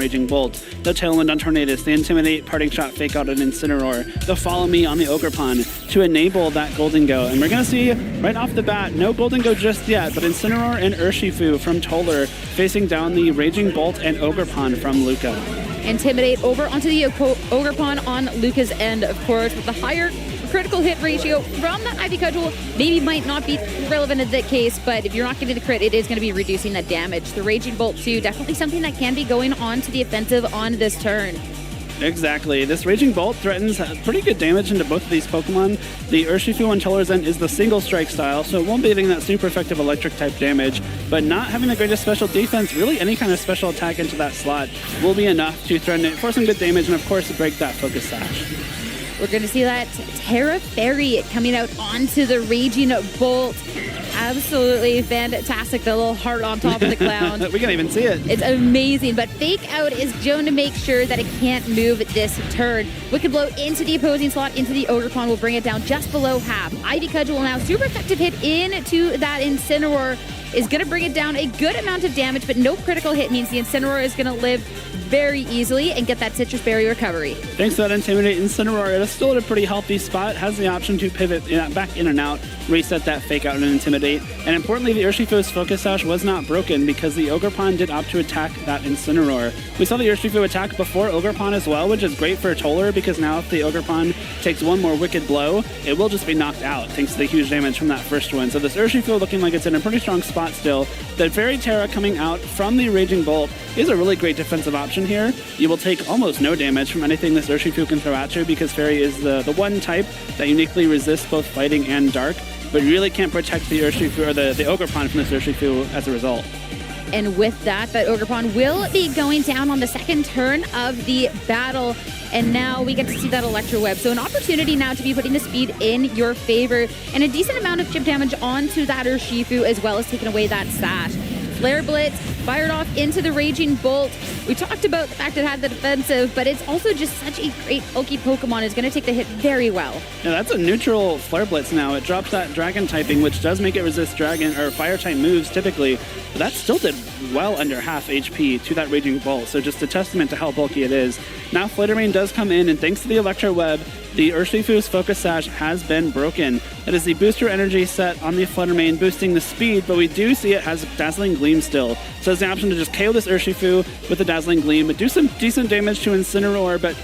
Raging Bolt, the Tailwind on Tornadus, the Intimidate, Parting Shot, Fake Out, and Incineroar, the Follow Me on the Ogerpon to enable that Golden Go. And we're going to see right off the bat, no Golden Go just yet, but Incineroar and Urshifu from Toler facing down the Raging Bolt and Ogerpon from Luca. Intimidate over onto the Ogerpon on Luca's end, of course, with the higher critical hit ratio from that Ivy Cudgel. Maybe might not be relevant in that case, but if you're not getting the crit, it is going to be reducing that damage. The Raging Bolt, too, definitely something that can be going on to the offensive on this turn. Exactly. This Raging Bolt threatens pretty good damage into both of these Pokemon. The Urshifu on Toler's end is the single strike style, so it won't be getting that super effective electric type damage, but not having the greatest special defense, really any kind of special attack into that slot will be enough to threaten it for some good damage and of course break that Focus Sash. We're going to see that Terra Fairy coming out onto the Raging Bolt. Absolutely fantastic. The little heart on top of the clown. We can't even see it. It's amazing. But Fake Out is shown to make sure that it can't move this turn. Wicked Blow into the opposing slot, into the Ogerpon will bring it down just below half. Ivy Cudgel will now super effective hit into that Incineroar. Is going to bring it down a good amount of damage, but no critical hit means the Incineroar is going to live very easily and get that Citrus Berry recovery. Thanks to that Intimidate, Incineroar, it is still at a pretty healthy spot, has the option to pivot back in and out, reset that Fake Out and Intimidate, and importantly, the Urshifu's Focus Sash was not broken because the Ogerpon did opt to attack that Incineroar. We saw the Urshifu attack before Ogerpon as well, which is great for Toler because now if the Ogerpon takes one more Wicked Blow, it will just be knocked out thanks to the huge damage from that first one. So this Urshifu looking like it's in a pretty strong spot still. The Fairy Terra coming out from the Raging Bolt is a really great defensive option here. You will take almost no damage from anything this Urshifu can throw at you because Fairy is the one type that uniquely resists both fighting and dark, but you really can't protect the Urshifu or the Ogerpon from this Urshifu as a result. And with that Ogerpon will be going down on the second turn of the battle. And now we get to see that Electro Web. So an opportunity now to be putting the speed in your favor and a decent amount of chip damage onto that Urshifu as well as taking away that Sash. Flare Blitz fired off into the Raging Bolt. We talked about the fact it had the defensive, but it's also just such a great bulky Pokemon. It's going to take the hit very well. Yeah, that's a neutral Flare Blitz now. It drops that Dragon typing, which does make it resist Dragon or Fire type moves typically, but that still did well under half HP to that Raging Bolt, so just a testament to how bulky it is. Now Flittermane does come in, and thanks to the Electro Web, the Urshifu's Focus Sash has been broken. That is the booster energy set on the Fluttermane, boosting the speed, but we do see it has Dazzling Gleam still. So it's the option to just KO this Urshifu with the Dazzling Gleam, but do some decent damage to Incineroar, but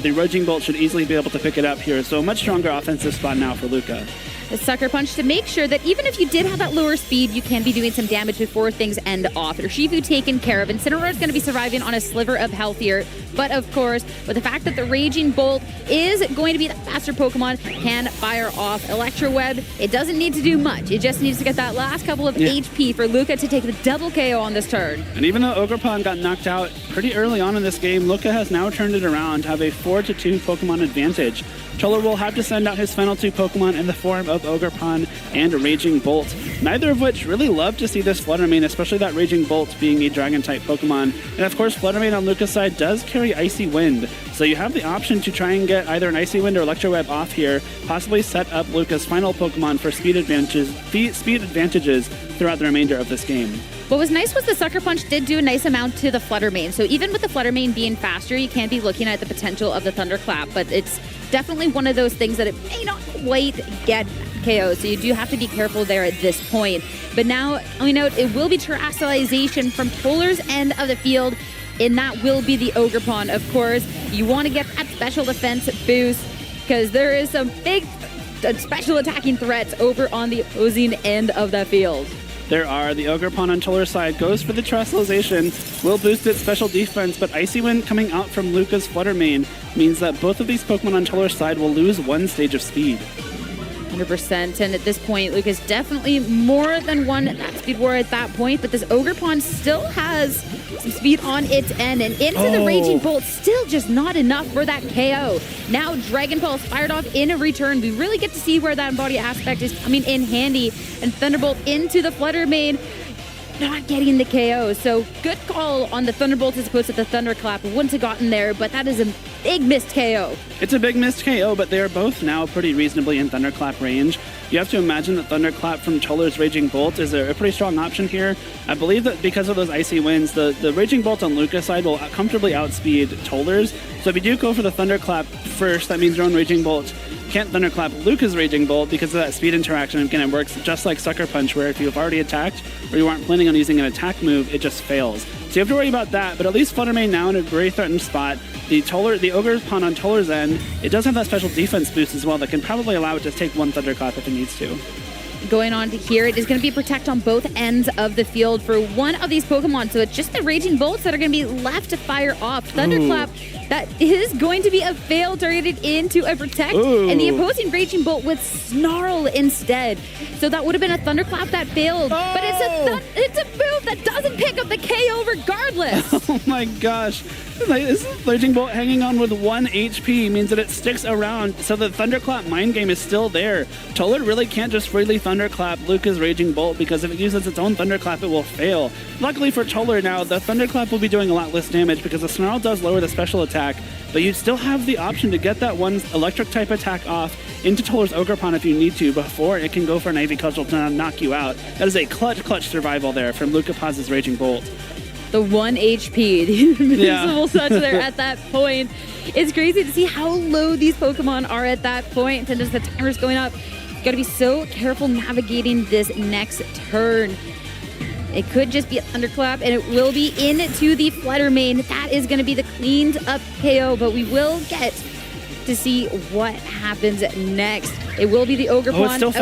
the Raging Bolt should easily be able to pick it up here. So a much stronger offensive spot now for Luca. The Sucker Punch to make sure that even if you did have that lower speed, you can be doing some damage before things end off. Urshifu taken care of. Incineroar is going to be surviving on a sliver of health here. But of course, with the fact that the Raging Bolt is going to be the faster Pokemon, can fire off Electro Web. It doesn't need to do much. It just needs to get that last couple of HP for Luca to take the double KO on this turn. And even though Ogerpon got knocked out pretty early on in this game, Luca has now turned it around to have a 4-2 Pokemon advantage. Toler will have to send out his final two Pokemon in the form of Ogerpon and Raging Bolt, neither of which really love to see this Fluttermane, especially that Raging Bolt being a Dragon-type Pokemon. And of course, Fluttermane on Luca's side does carry Icy Wind, so you have the option to try and get either an Icy Wind or Electro Web off here, possibly set up Luca's final Pokemon for speed advantages throughout the remainder of this game. What was nice was the Sucker Punch did do a nice amount to the Fluttermane. So even with the Fluttermane being faster, you can be looking at the potential of the Thunderclap, but it's definitely one of those things that it may not quite get KO, so you do have to be careful there at this point. But now, we note it will be Terastallization from Toler's end of the field, and that will be the Ogerpon, of course. You want to get that special defense boost, because there is some big special attacking threats over on the opposing end of the field. There are. The Ogerpon on Toler's side goes for the Terastallization, will boost its special defense, but Icy Wind coming out from Luca's Fluttermane means that both of these Pokemon on Toler's side will lose one stage of speed. 100%, and at this point, Luca's definitely more than one that speed war at that point, but this Ogerpon still has some speed on its end, and into the Raging Bolt, still just not enough for that KO. Now Dragon Pulse fired off in a return. We really get to see where that body aspect is coming in handy, and Thunderbolt into the Fluttermane. not getting the KO. So good call on the Thunderbolt as opposed to the Thunderclap. Wouldn't have gotten there, but that is a big missed KO. It's a big missed KO, but they are both now pretty reasonably in Thunderclap range. You have to imagine that Thunderclap from Toler's Raging Bolt is a pretty strong option here. I believe that because of those icy winds, the Raging Bolt on Luca's side will comfortably outspeed Toler's. So if you do go for the Thunderclap first, that means your own Raging Bolt can't Thunderclap Luca's Raging Bolt because of that speed interaction. Again, it works just like Sucker Punch, where if you've already attacked or you aren't planning on using an attack move, it just fails. So you have to worry about that, but at least Fluttermane now in a very threatened spot. The Ogre Pawn on Toler's end, it does have that special defense boost as well that can probably allow it to take one Thunderclap if it needs to. Going on to here, it is going to be protect on both ends of the field for one of these Pokemon. So it's just the Raging Bolts that are going to be left to fire off. Thunderclap, that is going to be a fail targeted into a protect. And the opposing Raging Bolt with Snarl instead. So that would have been a Thunderclap that failed. But it's a move that doesn't pick up the KO regardless. Oh my gosh. This Raging Bolt hanging on with 1 HP means that it sticks around, so the Thunderclap mind game is still there. Toler really can't just freely Thunderclap Luca's Raging Bolt because if it uses its own Thunderclap, it will fail. Luckily for Toler now, the Thunderclap will be doing a lot less damage because the Snarl does lower the special attack, but you still have the option to get that one electric type attack off into Toler's Ogerpon if you need to before it can go for an Ivy Cudgel to knock you out. That is a clutch survival there from Luca Paz's Raging Bolt. The 1 HP, the invincible touch there at that point. It's crazy to see how low these Pokemon are at that point, and as the timer's going up, you gotta be so careful navigating this next turn. It could just be a Thunderclap, and it will be into the Fluttermane. That is gonna be the cleaned up KO, but we will get to see what happens next. It will be the Ogerpon still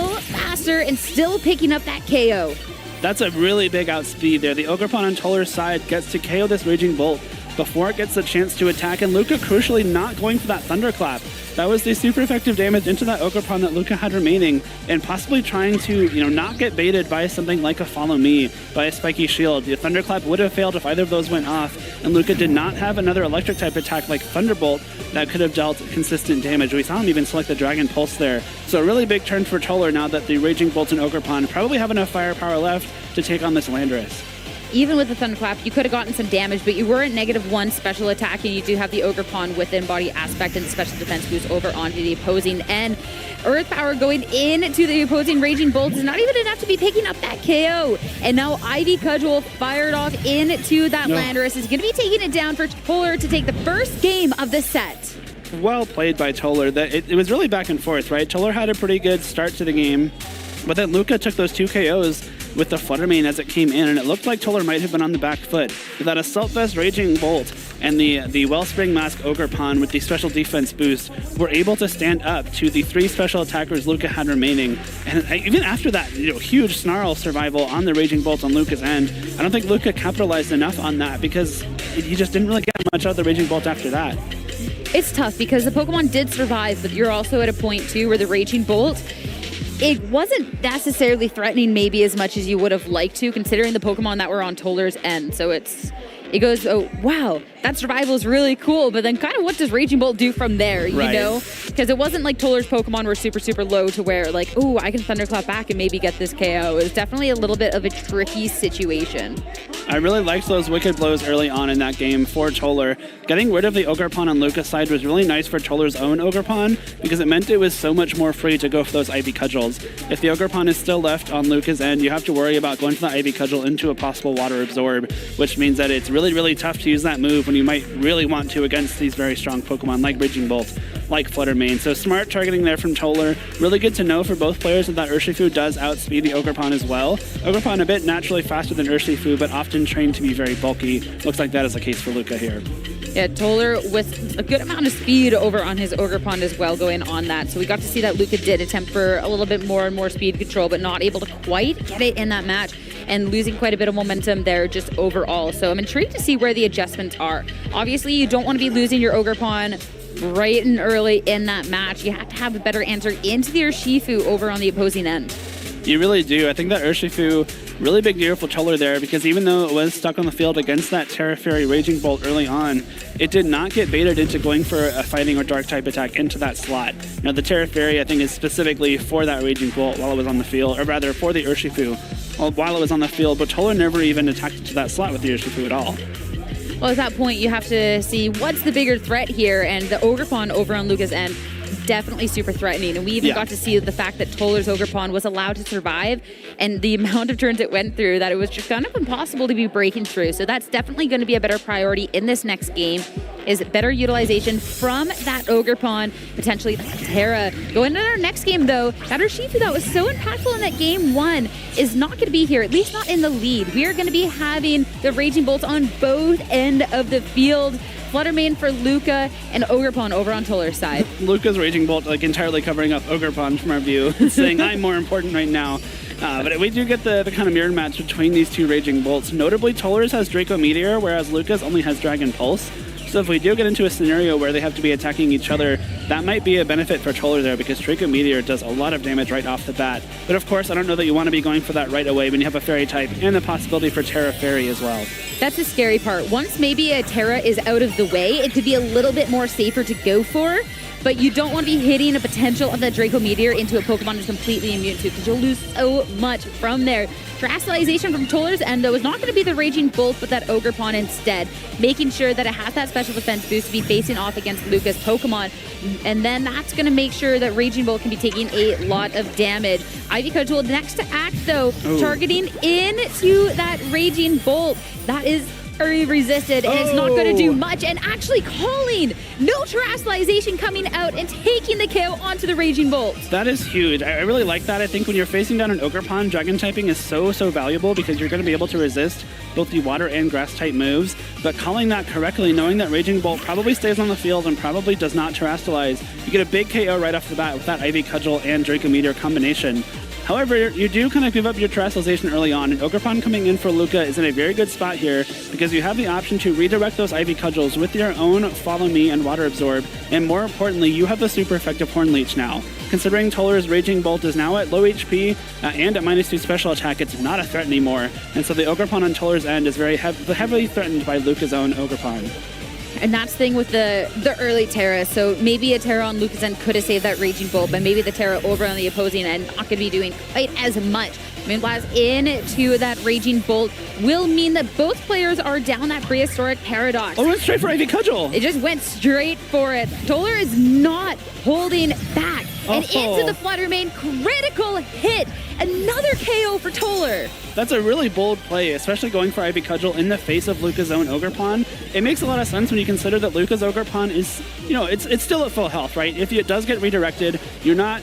faster and still picking up that KO. That's a really big outspeed there. The Ogerpon on Toler's side gets to KO this Raging Bolt before it gets the chance to attack, and Luca crucially not going for that Thunderclap. That was the super effective damage into that Ogerpon that Luca had remaining, and possibly trying to, not get baited by something like a Follow Me, by a Spiky Shield. The Thunderclap would have failed if either of those went off, and Luca did not have another electric type attack like Thunderbolt that could have dealt consistent damage. We saw him even select the Dragon Pulse there. So a really big turn for Toler now that the Raging Bolt and Ogerpon probably have enough firepower left to take on this Landorus. Even with the Thunderclap, you could have gotten some damage, but you were at -1 special attack, and you do have the Ogerpon within body aspect and special defense boost over onto the opposing end. Earth Power going into the opposing Raging Bolt is not even enough to be picking up that KO. And now Ivy Cudgel fired off into that Landorus is going to be taking it down for Toler to take the first game of the set. Well played by Toler. It was really back and forth, right? Toler had a pretty good start to the game, but then Luca took those 2 KOs with the Fluttermane as it came in, and it looked like Toler might have been on the back foot. With that Assault Vest Raging Bolt and the Wellspring Mask Ogerpon with the special defense boost were able to stand up to the 3 special attackers Luca had remaining. And even after that huge Snarl survival on the Raging Bolt on Luca's end, I don't think Luca capitalized enough on that because he just didn't really get much out of the Raging Bolt after that. It's tough because the Pokemon did survive, but you're also at a point too where the Raging Bolt, it wasn't necessarily threatening maybe as much as you would have liked to, considering the Pokemon that were on Toler's end. So it goes, oh, wow, that survival is really cool, but then kind of what does Raging Bolt do from there, you know? Because it wasn't like Toler's Pokemon were super, super low to where like, oh, I can Thunderclap back and maybe get this KO. It was definitely a little bit of a tricky situation. I really liked those Wicked Blows early on in that game for Toler. Getting rid of the Ogerpon on Luca's side was really nice for Toler's own Ogerpon because it meant it was so much more free to go for those Ivy Cudgels. If the Ogerpon is still left on Luca's end, you have to worry about going for the Ivy Cudgel into a possible Water Absorb, which means that it's really, really tough to use that move when you might really want to against these very strong Pokemon like Raging Bolt, like Fluttermane. So smart targeting there from Toler. Really good to know for both players that Urshifu does outspeed the Ogerpon as well. Ogerpon a bit naturally faster than Urshifu, but often trained to be very bulky. Looks like that is the case for Luca here. Yeah, Toler with a good amount of speed over on his Ogerpon as well going on that. So we got to see that Luca did attempt for a little bit more and more speed control, but not able to quite get it in that match and losing quite a bit of momentum there just overall. So I'm intrigued to see where the adjustments are. Obviously, you don't want to be losing your Ogerpon right and early in that match. You have to have a better answer into the Urshifu over on the opposing end. You really do. I think that Urshifu, really big deal for Toler there because even though it was stuck on the field against that Terra Fairy Raging Bolt early on, it did not get baited into going for a Fighting or Dark type attack into that slot. Now the Terra Fairy I think is specifically for that Raging Bolt while it was on the field, or rather for the Urshifu while it was on the field, but Toler never even attacked into that slot with the Urshifu at all. Well, at that point, you have to see what's the bigger threat here, and the Ogerpon over on Luca's end, definitely super threatening. And we even got to see the fact that Toler's Ogerpon was allowed to survive, and the amount of turns it went through, that it was just kind of impossible to be breaking through. So that's definitely going to be a better priority in this next game, is better utilization from that Ogerpon, potentially that Terra. Going into our next game, though, that Urshifu that was so impactful in that game 1 is not going to be here, at least not in the lead. We are going to be having the Raging Bolts on both end of the field. Flutter Mane for Luca and Ogerpon over on Toler's side. Luca's Raging Bolt entirely covering up Ogerpon from our view, saying I'm more important right now. But we do get the kind of mirror match between these two Raging Bolts. Notably, Toler's has Draco Meteor, whereas Luca's only has Dragon Pulse. So if we do get into a scenario where they have to be attacking each other, that might be a benefit for Toler there, because Draco Meteor does a lot of damage right off the bat. But of course, I don't know that you want to be going for that right away when you have a Fairy type and the possibility for Terra Fairy as well. That's the scary part. Once maybe a Terra is out of the way, it could be a little bit more safer to go for. But you don't want to be hitting a potential of that Draco Meteor into a Pokemon that's completely immune to, because you'll lose so much from there. Terastallization from Toler's end, though, is not going to be the Raging Bolt, but that Ogerpon instead, making sure that it has that special defense boost to be facing off against Luca's Pokemon. And then that's going to make sure that Raging Bolt can be taking a lot of damage. Ivy Cudgel next to act, though, targeting into that Raging Bolt. That is resisted, and it's not going to do much, and actually calling no Terastallization coming out and taking the KO onto the Raging Bolt. That is huge. I really like that. I think when you're facing down an Ogerpon, Dragon typing is so valuable, because you're going to be able to resist both the water and grass type moves, but calling that correctly, knowing that Raging Bolt probably stays on the field and probably does not Terastallize, you get a big KO right off the bat with that Ivy Cudgel and Draco Meteor combination. However, you do kind of give up your Terastallization early on, and Ogerpon coming in for Luca is in a very good spot here, because you have the option to redirect those Ivy Cudgels with your own Follow Me and Water Absorb, and more importantly, you have the super effective Horn Leech now. Considering Toler's Raging Bolt is now at low HP and at -2 special attack, it's not a threat anymore, and so the Ogerpon on Toler's end is very heavily threatened by Luca's own Ogerpon. And that's the thing with the early Terra. So maybe a Terra on Luca's end could have saved that Raging Bolt, but maybe the Terra over on the opposing end not going to be doing quite as much. Meanwhile, into that Raging Bolt will mean that both players are down that Prehistoric Paradox. Oh, it went straight for Ivy Cudgel. It just went straight for it. Toler is not holding back. And into the Flutter Mane, critical hit. Another KO for Toler. That's a really bold play, especially going for Ivy Cudgel in the face of Luca's own Ogerpon. It makes a lot of sense when you consider that Luca's Ogerpon is, it's still at full health, right? If it does get redirected, you're not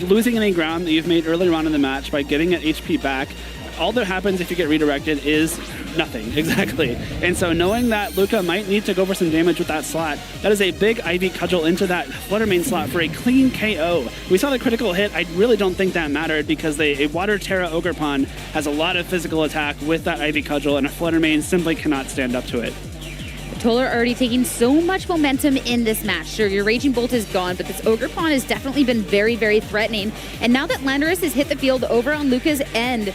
losing any ground that you've made earlier on in the match by getting it HP back. All that happens if you get redirected is nothing, exactly. And so knowing that Luca might need to go for some damage with that slot, that is a big Ivy Cudgel into that Flutter Mane slot for a clean KO. We saw the critical hit. I really don't think that mattered, because a Water Terra Ogerpon has a lot of physical attack with that Ivy Cudgel, and a Flutter Mane simply cannot stand up to it. Toler already taking so much momentum in this match. Sure, your Raging Bolt is gone, but this Ogerpon has definitely been very, very threatening. And now that Landorus has hit the field over on Luca's end,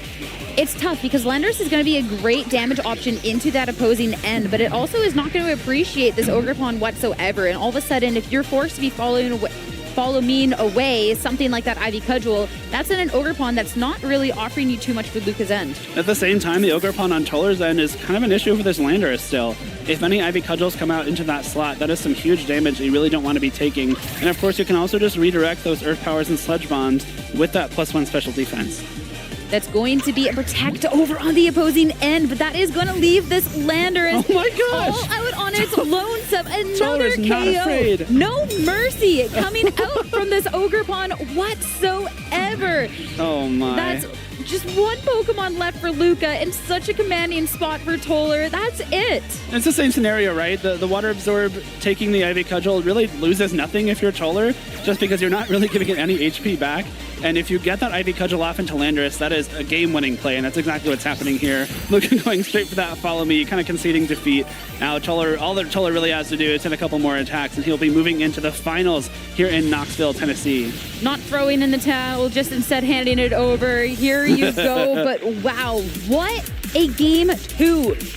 it's tough, because Landorus is going to be a great damage option into that opposing end, but it also is not going to appreciate this Ogerpon whatsoever. And all of a sudden, if you're forced to be Follow Me away, something like that Ivy Cudgel, that's in an Ogerpon that's not really offering you too much for Luca's end. At the same time, the Ogerpon on Toler's end is kind of an issue for this Landorus still. If any Ivy Cudgels come out into that slot, that is some huge damage that you really don't want to be taking. And of course, you can also just redirect those Earth Powers and Sludge Bombs with that +1 special defense. That's going to be a protect over on the opposing end, but that is going to leave this Landorus all out on its lonesome. Another KO. Not afraid. No mercy coming out from this Ogerpon whatsoever. Oh my. That's just one Pokemon left for Luca and such a commanding spot for Toler. That's it. It's the same scenario, right? The Water Absorb taking the Ivy Cudgel really loses nothing if you're Toler, just because you're not really giving it any HP back. And if you get that Ivy Cudgel off into Landorus, that is a game-winning play, and that's exactly what's happening here. Luca going straight for that Follow Me, kind of conceding defeat. Now Toler, all that Toler really has to do is hit a couple more attacks, and he'll be moving into the finals here in Knoxville, Tennessee. Not throwing in the towel, just instead handing it over. Here you go. But wow, what a game 2